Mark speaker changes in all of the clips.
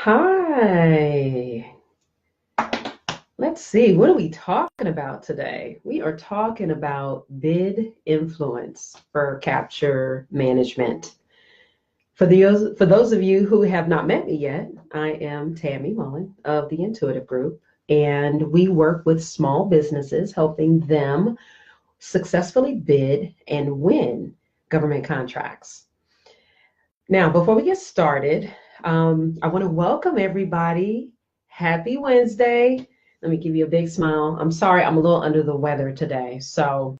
Speaker 1: Hi. Let's see, what are we talking about today? We are talking about bid influence for capture management. For those of you who have not met me yet, I am Tammy Mullen of the Intuitive Group, and we work with small businesses, helping them successfully bid and win government contracts. Now, before we get started, I want to welcome everybody. Happy Wednesday. Let me give you a big smile. I'm sorry, I'm a little under the weather today. So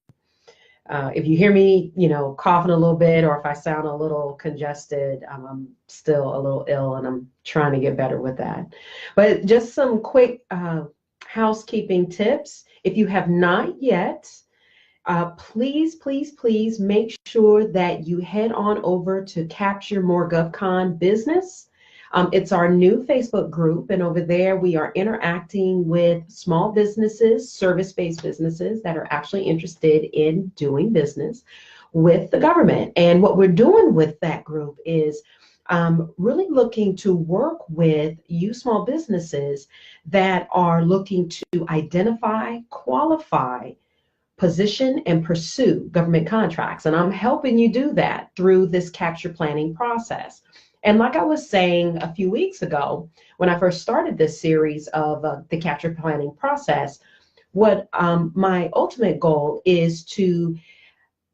Speaker 1: if you hear me, coughing a little bit, or if I sound a little congested, I'm still a little ill and I'm trying to get better with that. But just some quick housekeeping tips. If you have not yet, please, please, please make sure that you head on over to Capture More GovCon Business. It's our new Facebook group, and over there we are interacting with small businesses, service-based businesses that are actually interested in doing business with the government. And what we're doing with that group is really looking to work with you small businesses that are looking to identify, qualify, position, and pursue government contracts. And I'm helping you do that through this capture planning process. And like I was saying a few weeks ago, when I first started this series of the capture planning process, what my ultimate goal is to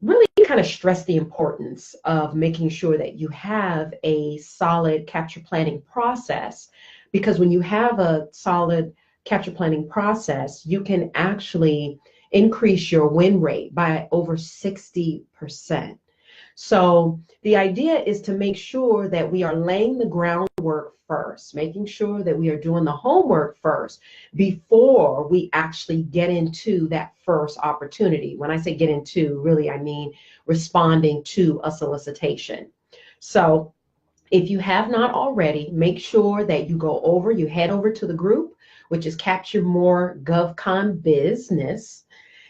Speaker 1: really kind of stress the importance of making sure that you have a solid capture planning process. Because when you have a solid capture planning process, you can actually increase your win rate by over 60%. So the idea is to make sure that we are laying the groundwork first, making sure that we are doing the homework first before we actually get into that first opportunity. When I say get into, really, I mean responding to a solicitation. So if you have not already, make sure that you head over to the group, which is Capture More GovCon Business.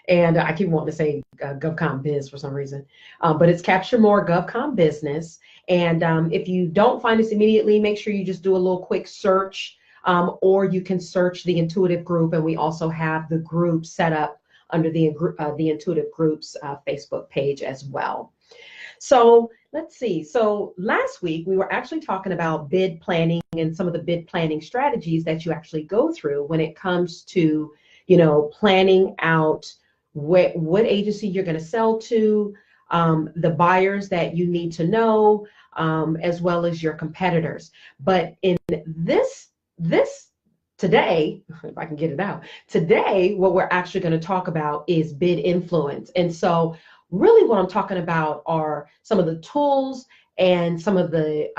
Speaker 1: And I keep wanting to say GovCon Biz for some reason, but it's Capture More GovCon Business. And if you don't find us immediately, make sure you just do a little quick search, or you can search the Intuitive Group, and we also have the group set up under the Intuitive Group's Facebook page as well. So let's see. So last week we were actually talking about bid planning and some of the bid planning strategies that you actually go through when it comes to, planning out what agency you're going to sell to, the buyers that you need to know, as well as your competitors. But in this today, if I can get it out, today what we're actually going to talk about is bid influence. And so really what I'm talking about are some of the tools and some of the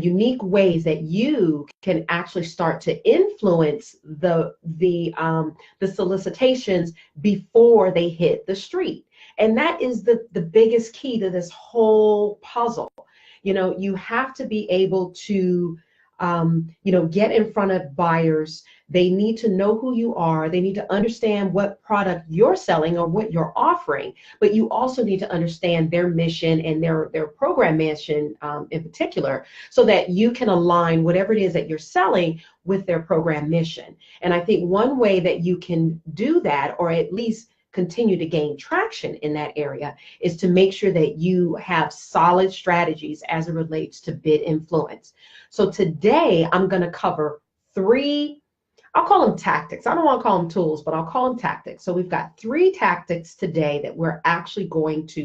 Speaker 1: unique ways that you can actually start to influence the solicitations before they hit the street. And that is the biggest key to this whole puzzle. You have to be able to get in front of buyers. They need to know who you are. They need to understand what product you're selling or what you're offering, but you also need to understand their mission and their program mission in particular, so that you can align whatever it is that you're selling with their program mission. And I think one way that you can do that, or at least continue to gain traction in that area, is to make sure that you have solid strategies as it relates to bid influence. So today I'm going to cover three, I'll call them tactics. I don't want to call them tools, but I'll call them tactics. So we've got three tactics today that we're actually going to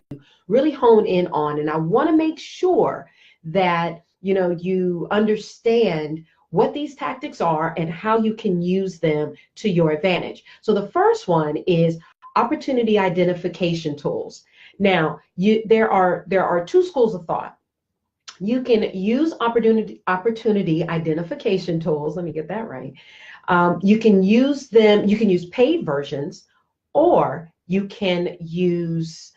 Speaker 1: really hone in on. And I want to make sure that you understand what these tactics are and how you can use them to your advantage. So the first one is opportunity identification tools. Now, there are two schools of thought. You can use opportunity identification tools. Let me get that right. You can use them. You can use paid versions, or you can use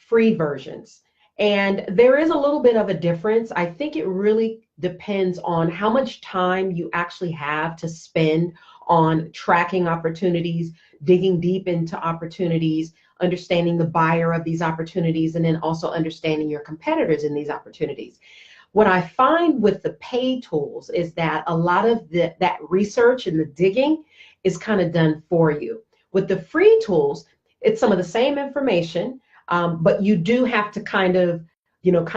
Speaker 1: free versions. And there is a little bit of a difference. I think it really depends on how much time you actually have to spend on tracking opportunities, digging deep into opportunities, understanding the buyer of these opportunities, and then also understanding your competitors in these opportunities. what I find with the paid tools is that a lot of that research and the digging is kind of done for you. With the free tools, it's some of the same information, but you do have to kind of, you have to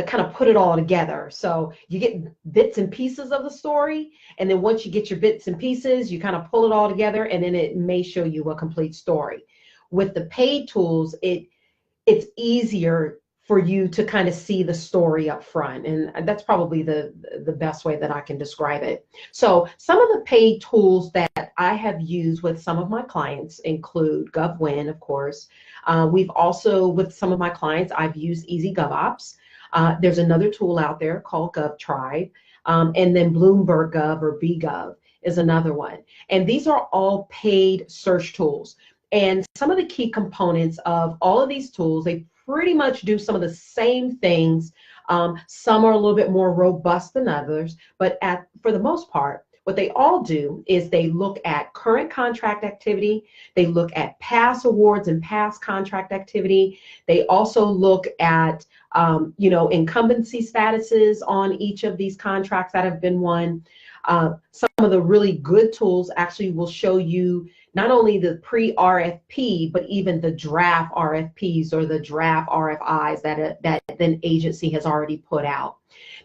Speaker 1: kind of put it all together. So you get bits and pieces of the story, and then once you get your bits and pieces, you kind of pull it all together, and then it may show you a complete story. With the paid tools, it's easier for you to kind of see the story up front. And that's probably the best way that I can describe it. So some of the paid tools that I have used with some of my clients include GovWin, of course. We've also, with some of my clients, I've used Easy GovOps. There's another tool out there called GovTribe. And then Bloomberg Gov or BGov is another one. And these are all paid search tools. And some of the key components of all of these tools, they pretty much do some of the same things. Some are a little bit more robust than others, but for the most part, what they all do is they look at current contract activity, they look at past awards and past contract activity. They also look at incumbency statuses on each of these contracts that have been won. Some of the really good tools actually will show you not only the pre-RFP, but even the draft RFPs or the draft RFIs that an agency has already put out.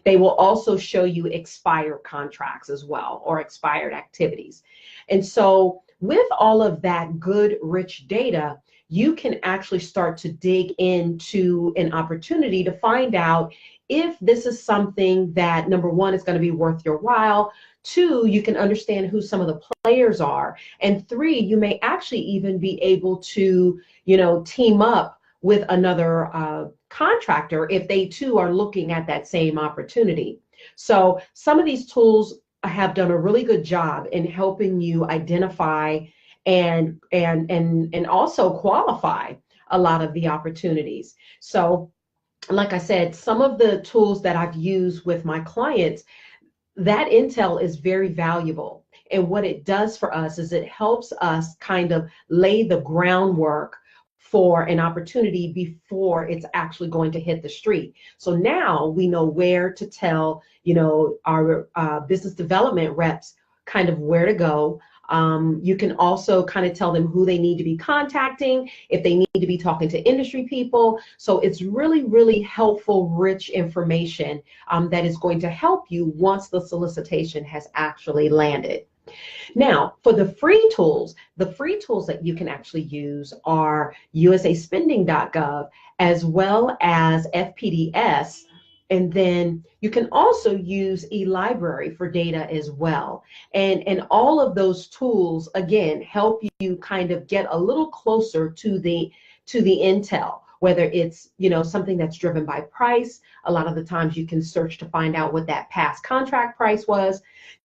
Speaker 1: They will also show you expired contracts as well, or expired activities. And so with all of that good, rich data, you can actually start to dig into an opportunity to find out if this is something that, number one, is going to be worth your while. Two, you can understand who some of the players are. And three, you may actually even be able to, team up with another contractor if they too are looking at that same opportunity. So some of these tools have done a really good job in helping you identify and also qualify a lot of the opportunities. So like I said, some of the tools that I've used with my clients, that intel is very valuable. And what it does for us is it helps us kind of lay the groundwork for an opportunity before it's actually going to hit the street. So now we know where to tell, our business development reps kind of where to go. You can also kind of tell them who they need to be contacting, if they need to be talking to industry people. So it's really, really helpful, rich information that is going to help you once the solicitation has actually landed. Now, for the free tools that you can actually use are usaspending.gov as well as FPDS. And then you can also use eLibrary for data as well. And all of those tools, again, help you kind of get a little closer to the intel, whether it's, something that's driven by price. A lot of the times you can search to find out what that past contract price was.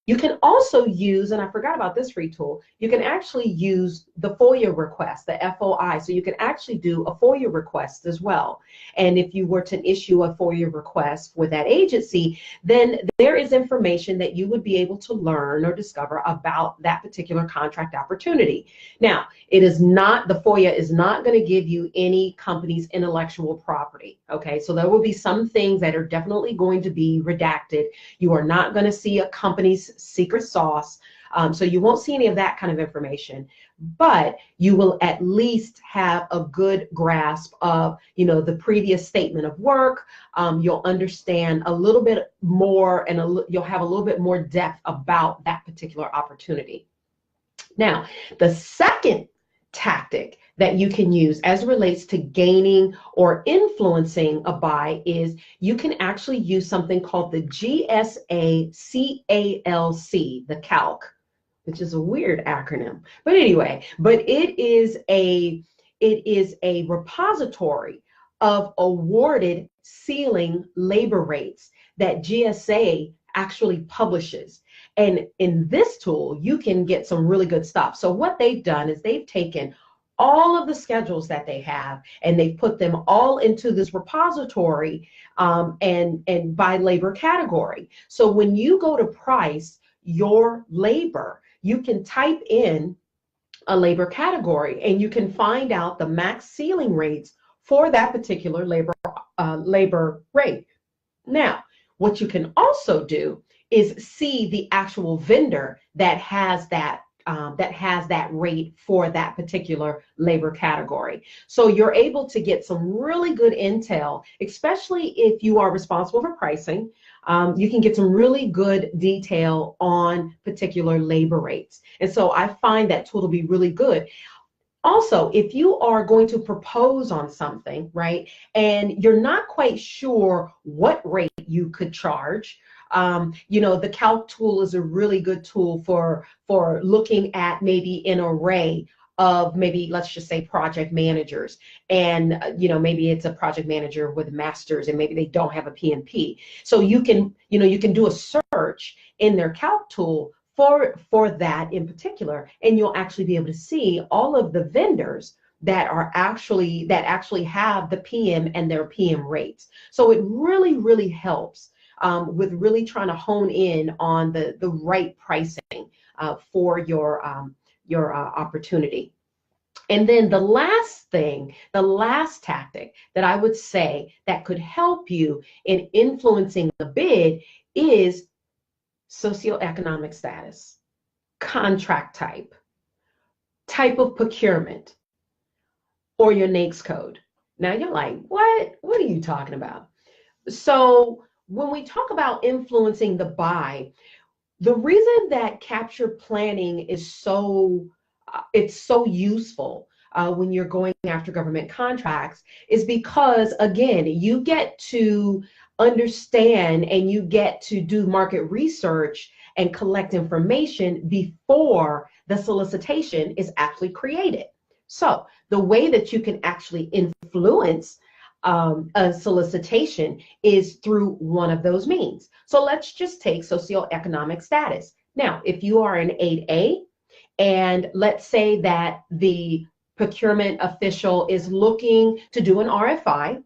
Speaker 1: You can also use, and I forgot about this free tool, you can actually use the FOIA request, the FOI. So you can actually do a FOIA request as well. And if you were to issue a FOIA request with that agency, then there is information that you would be able to learn or discover about that particular contract opportunity. Now, the FOIA is not going to give you any company's intellectual property. Okay, so there will be some things that are definitely going to be redacted. You are not going to see a company's secret sauce. So you won't see any of that kind of information, but you will at least have a good grasp of, the previous statement of work. You'll understand a little bit more, and you'll have a little bit more depth about that particular opportunity. Now, the second tactic that you can use as it relates to gaining or influencing a buy is you can actually use something called the GSA CALC, the calc, which is a weird acronym. But anyway, it is a repository of awarded ceiling labor rates that GSA actually publishes. And in this tool, you can get some really good stuff. So what they've done is they've taken all of the schedules that they have and they've put them all into this repository and by labor category. So when you go to price your labor, you can type in a labor category and you can find out the max ceiling rates for that particular labor rate. What you can also do is see the actual vendor that has that rate for that particular labor category. So you're able to get some really good intel, especially if you are responsible for pricing. You can get some really good detail on particular labor rates. And so I find that tool to be really good. Also, if you are going to propose on something, right, and you're not quite sure what rate you could charge, the calc tool is a really good tool for looking at maybe an array of, maybe let's just say, project managers, and maybe it's a project manager with a master's and maybe they don't have a PMP. So you can do a search in their calc tool for that in particular, and you'll actually be able to see all of the vendors that actually have the PM and their PM rates. So it really helps with really trying to hone in on the right pricing for your opportunity. And then the last tactic that I would say that could help you in influencing the bid is socioeconomic status, contract type of procurement, or your NAICS code. Now you're like, what are you talking about? So when we talk about influencing the buy, the reason that capture planning is so useful when you're going after government contracts is because, again, you get to understand and you get to do market research and collect information before the solicitation is actually created. So the way that you can actually influence a solicitation is through one of those means. So let's just take socioeconomic status. Now, if you are an 8A, and let's say that the procurement official is looking to do an RFI,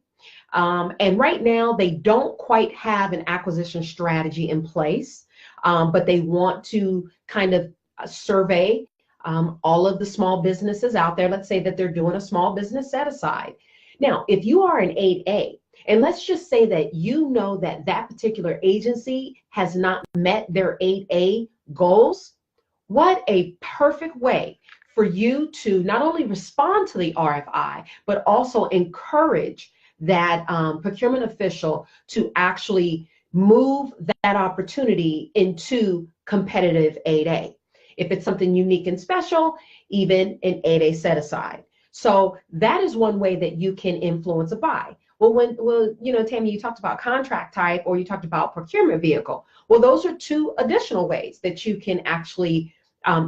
Speaker 1: and right now they don't quite have an acquisition strategy in place, but they want to kind of survey all of the small businesses out there. Let's say that they're doing a small business set aside. Now, if you are an 8A, and let's just say that you know that that particular agency has not met their 8A goals, what a perfect way for you to not only respond to the RFI, but also encourage that procurement official to actually move that opportunity into competitive 8A. If it's something unique and special, even an 8A set aside. So that is one way that you can influence a buy. Well, Tammy, you talked about contract type, or you talked about procurement vehicle. Well, those are two additional ways that you can actually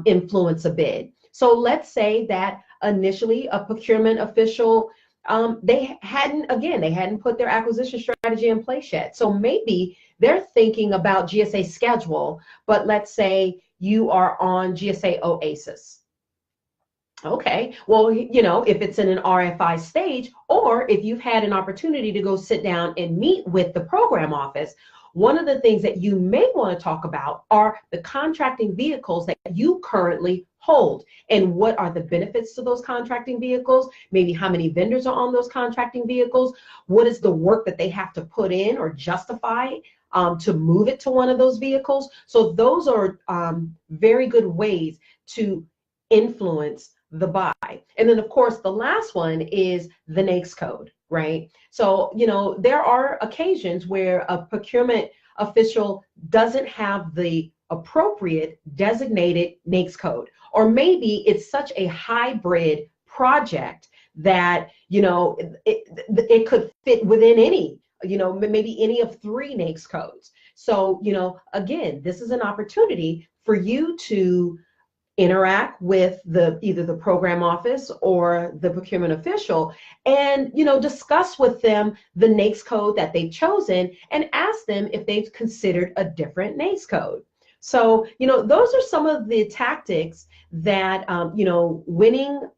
Speaker 1: influence a bid. So let's say that initially a procurement official, they hadn't put their acquisition strategy in place yet. So maybe they're thinking about GSA schedule, but let's say you are on GSA Oasis. Okay, well, if it's in an RFI stage, or if you've had an opportunity to go sit down and meet with the program office, one of the things that you may want to talk about are the contracting vehicles that you currently hold, and what are the benefits to those contracting vehicles, maybe how many vendors are on those contracting vehicles, what is the work that they have to put in or justify to move it to one of those vehicles. So those are very good ways to influence the buy. And then, of course, the last one is the NAICS code, right? So, there are occasions where a procurement official doesn't have the appropriate designated NAICS code, or maybe it's such a hybrid project that, it could fit within any, maybe any of 3 NAICS codes. So, again, this is an opportunity for you to interact with either the program office or the procurement official, and discuss with them the NAICS code that they've chosen, and ask them if they've considered a different NAICS code. So those are some of the tactics that winning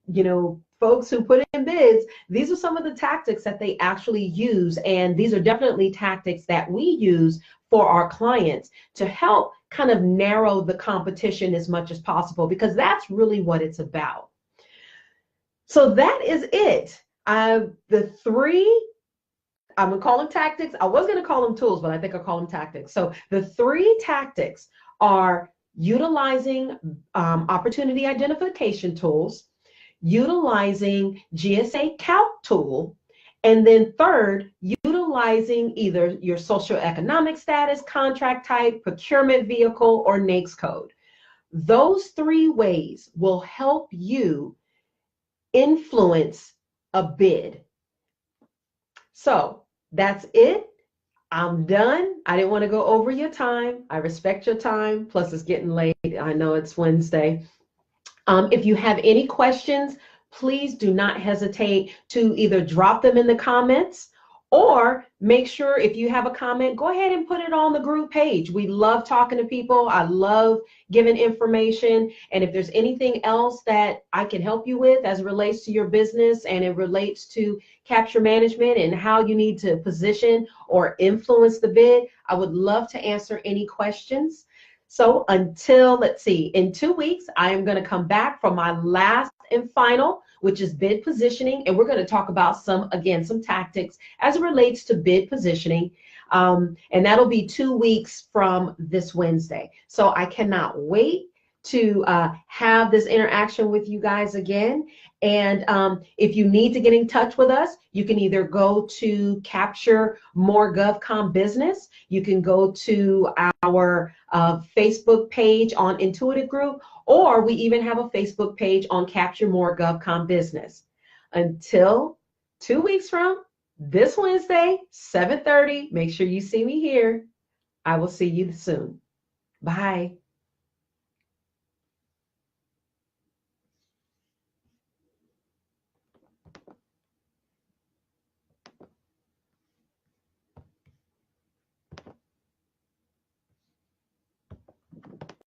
Speaker 1: folks who put in bids, these are some of the tactics that they actually use, and these are definitely tactics that we use for our clients to help kind of narrow the competition as much as possible, because that's really what it's about. So that is it. The 3 I'm going to call them tactics. I was going to call them tools, but I think I'll call them tactics. So the 3 tactics are utilizing opportunity identification tools, utilizing GSA Calc tool, and then third, utilizing either your socioeconomic status, contract type, procurement vehicle, or NAICS code. Those 3 ways will help you influence a bid. So that's it. I'm done. I didn't want to go over your time. I respect your time. Plus, it's getting late. I know it's Wednesday. If you have any questions, please do not hesitate to either drop them in the comments or make sure if you have a comment, go ahead and put it on the group page. We love talking to people. I love giving information. And if there's anything else that I can help you with as it relates to your business and it relates to capture management and how you need to position or influence the bid, I would love to answer any questions. So until, let's see, in 2 weeks, I am going to come back for my last and final, which is bid positioning. And we're going to talk about some tactics as it relates to bid positioning. And that'll be 2 weeks from this Wednesday. So I cannot wait to have this interaction with you guys again. And if you need to get in touch with us, you can either go to Capture More GovCon Business. You can go to our Facebook page on Intuitive Group, or we even have a Facebook page on Capture More GovCon Business. Until 2 weeks from this Wednesday, 7:30, make sure you see me here. I will see you soon. Bye.